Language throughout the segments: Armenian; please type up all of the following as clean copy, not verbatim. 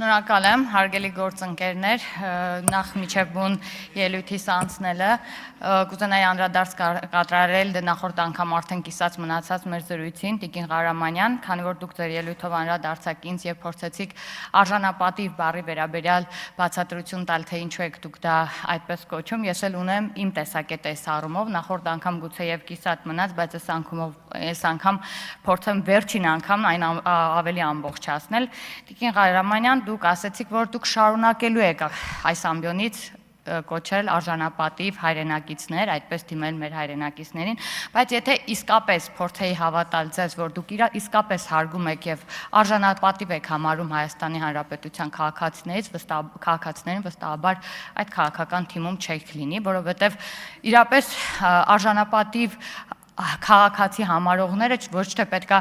Շնորհակալ եմ, հարգելի գործընկերներ, նախ միջև բուն ելույթիս անցնելը, կուզենայի անդրադարձ կատարել նախորդ անգամ արդեն կիսած մնացած մեր զրույցին, Տիկին Ղարամանյան, քանի որ դուք ձեր ելույթով անդրադարձաք ինձ եւ փորձեցիք արժանապատիվ բառի վերաբերյալ բացատրություն տալ, թե ինչու եք դուք դա այդպես կոչում, ես էլ ունեմ իմ տեսակետը այս առումով, նախորդ անգամ գուցեև կիսատ մնաց, բայց այս անգամ փորձեմ վերջին անգամ այն ավելի ամբողջացնել։ Տիկին Ղարամանյան, դուք ասեցիք, որ դուք շարունակելու եք այս ամբիոնից կոչել արժանապատիվ հայրենակիցներ, այդպես դիմել մեր հայրենակիցներին, բայց եթե իսկապես փորձեի հավատալ ձեզ, որ դուք իսկապես հարգում եք եւ արժանապատիվ եք համարում Հայաստանի Հանրապետության քաղաքացիներին, վստահաբար այդ քաղաքական թիմում չեք լինի, որովհետեւ իրապես արժանապատիվ քաղաքացի համարողները ոչ թե պետքա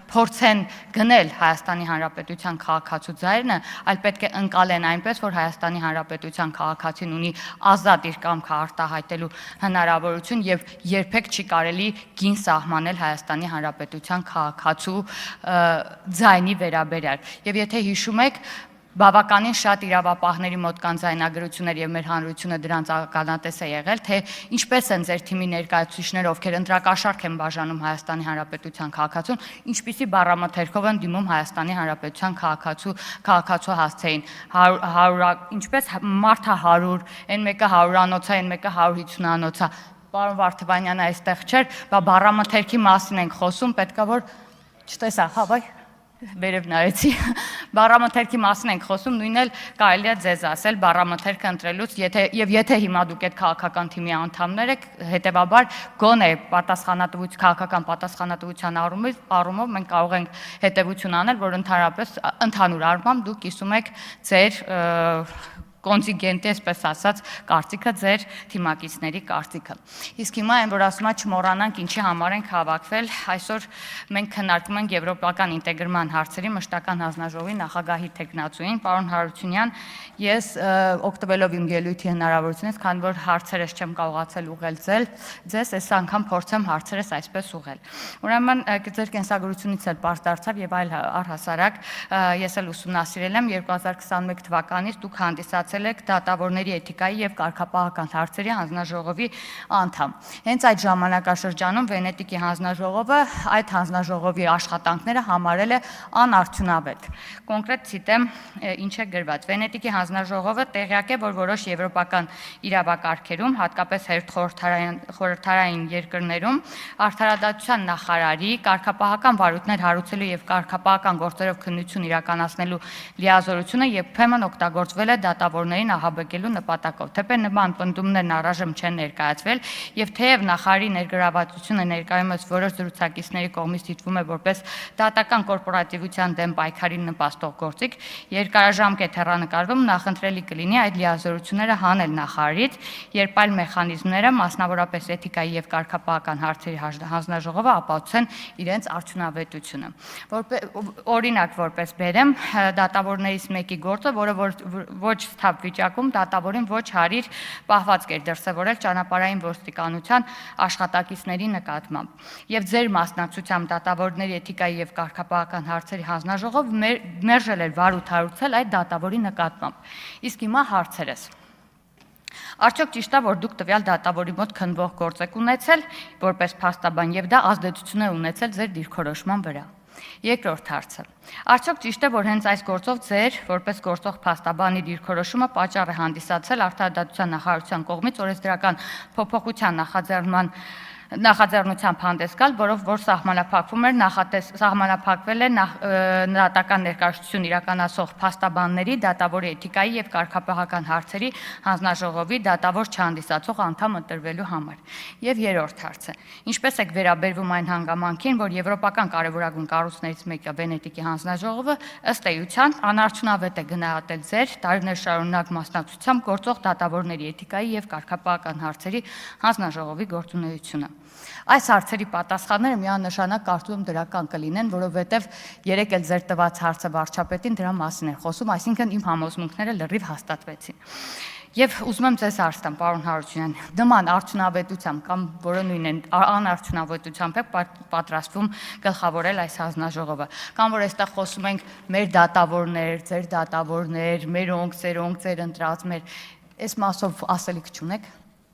փորձեն գնել Հայաստանի Հանրապետության քաղաքացու ձայնը, այլ պետք է ընկալեն այնպես, որ Հայաստանի Հանրապետության քաղաքացին ունի ազատ իր կամքը արտահայտելու հնարավորություն եւ երբեք չի կարելի գին սահմանել Հայաստանի Հանրապետության քաղաքացու ձայնի վերաբերյալ։ Եվ եթե հիշում եք, բավականին շատ իրավապահների մոտ կան ձայնագրություններ եւ մեր հանրությունը դրանց ականատես է եղել, թե ինչպես են ձեր թիմի ներկայացուցիչները, ովքեր ընտրակաշառք են բաժանում Հայաստանի Հանրապետության քաղաքացուն, ինչպիսի բառամթերքով են դիմում Հայաստանի Հանրապետության քաղաքացու հասցեին, ինչպես մարդը 100, այն մեկը 100-անոց է, այն մեկը 150-անոց է։ Պարոն Վարդանյանը այստեղ չէր, բառամթերքի մասին ենք խոսում, պետքա որ չտեսա, հա, բայ վերև նայեցի, բառամթերքի մասին ենք խոսում, նույնն էլ կարելի է ձեզ ասել բառամթերքը ընտրելուց, եւ եթե հիմա դուք այդ քաղաքական թիմի անդամներ եք, հետեւաբար գոնե քաղաքական պատասխանատվության առումով մենք կարող ենք հետեւություն անել, որ ընդհանուր առմամբ դուք կիսում եք ձեր կոնտինգենտի, այսպես ասած, կարծիքը ձեր թիմակիցների կարծիքը։ Իսկ հիմա այն որ ասում եմ չմոռանանք ինչի համար ենք հավաքվել, այսօր մենք քննարկում ենք եվրոպական ինտեգրման հարցերի մշտական հանձնաժողովի նախագահի տեխնացուին, պարոն Հարությունյան, ես օգտվելով իմ ելույթի հնարավորությունից, քանի որ հարցերս չեմ կարողացել ուղղել ձեզ, այս անգամ փորձեմ հարցերս այսպես ուղղել։ Ուրեմն ձեր կենսագրությունից էլ պարզ դարձավ եւ այլ առհասարակ ես էլ ուսումնասիրել եմ 2021 թվականից դուք հանդիսացել եք դատավորների էթիկայի եւ կարգապահական հարցերի հանձնաժողովի անդամ։ Հենց այդ ժամանակաշրջանում Վենետիկի հանձնաժողովը այդ հանձնաժողովի աշխատանքները համարել է անարդյունավետ։ Կոնկրետ ցիտեմ ինչ է գրված։ Վենետիկի հանձնաժողովը տեղյակ է, որ որոշ եվրոպական իրավակարգերում, հատկապես խորհրդարային երկրներում, արդարադատության նախարարի կարգապահական վարույթներ հարուցելու եւ կարգապահական գործերով քննություն իրականացնելու լիազորությունը երբեմն օգտագործվել է դատավորներին ահաբեկելու նպատակով։ Թեպետ նման պնդումներն առայժմ չեն ներկայացվել եւ թեև նախարարի ներգրավվածությունը ներկայումս որոշ զրուցակիցների կողմից դիտվում է որպես դատական կորպորատիվության դեմ պայքարի նպաստող գործիք, երկարաժամկետ հեռանկարում նախընտրելի կլինի այդ լիազորությունները հանել նախարարից, երբ այլ մեխանիզմները, մասնավորապես էթիկայի եւ կարգապահական հարցերի հանձնաժողովը ապացուցեն իրենց արդյունավետությունը։ Օրինակ որպես բերեմ, դատավորներից մեկի գործը, որը ոչ սթափ վիճակում դատավորին ոչ հարիր պահվածք էր դրսևորել ճանապարհային ոստիկանության աշխատակիցների նկատմամբ։ Եվ ձեր մասնակցությամբ դատավորների էթիկայի եւ կարգապահական հարցերի հանձնաժողով մերժել էր վարույթ հարուցել այդ դատավորի նկատմամբ։ Իսկ հիմա հարցերս։ Արդյոք ճիշտ է, որ դուք տվյալ դատավորի մոտ քննվող գործ եք ունեցել որպես փաստաբան եւ դա ազդեցություն է ունեցել ձեր դիրքորոշման վրա։ Երկրորդ հարցը. Արդյոք ճիշտ է, որ հենց այս գործով ձեր որպես գործող փաստաբանի դիրքորոշումը պատճառ է հանդիսացել արդարադատության նախարարության կողմից օրենսդրական փոփոխության նախաձեռնությամբ հանդես գալ, որով որ սահմանափակվում էր սահմանափակվել է նրատական ներկայացություն իրականացող փաստաբանների դատավորի էթիկայի եւ կարգապահական հարցերի հանձնաժողովի դատավոր չհանդիսացող անդամ ընտրվելու համար։ Եվ երրորդ հարցը. ինչպես եք վերաբերվում այն հանգամանքին, որ եվրոպական կարևորագույն կառույցներից մեկը Վենետիկի հանձնաժողովը ըստ էության անարդյունավետ է գնահատել ձեր տարիներ շարունակ մասնակցությամբ գործող դատավորների էթիկայի եւ կարգապահական հարցերի հանձնաժողովի գործունեությունը։ Այս հարցերի պատասխանները միանշանակ կարծում եմ դրական կլինեն, որովհետև երեք էլ ձեր տված հարցը վարչապետին դրա մասին էր խոսում, այսինքն իմ համոզմունքները լրիվ հաստատվեցին։ Եվ ուզում եմ ձեզ հարցնեմ, պարոն Հարությունյան, նման արդյունավետությամբ կամ որը նույնն են անարդյունավետությամբ եք պատրաստվում գլխավորել այս հանձնաժողովը, կամ որ այստեղ խոսում ենք մեր դատավորներ, ձեր դատավորներ, մերոնք, ծերոնք, ձեր ընտրած, մեր այս մասով ասելիք չունեք։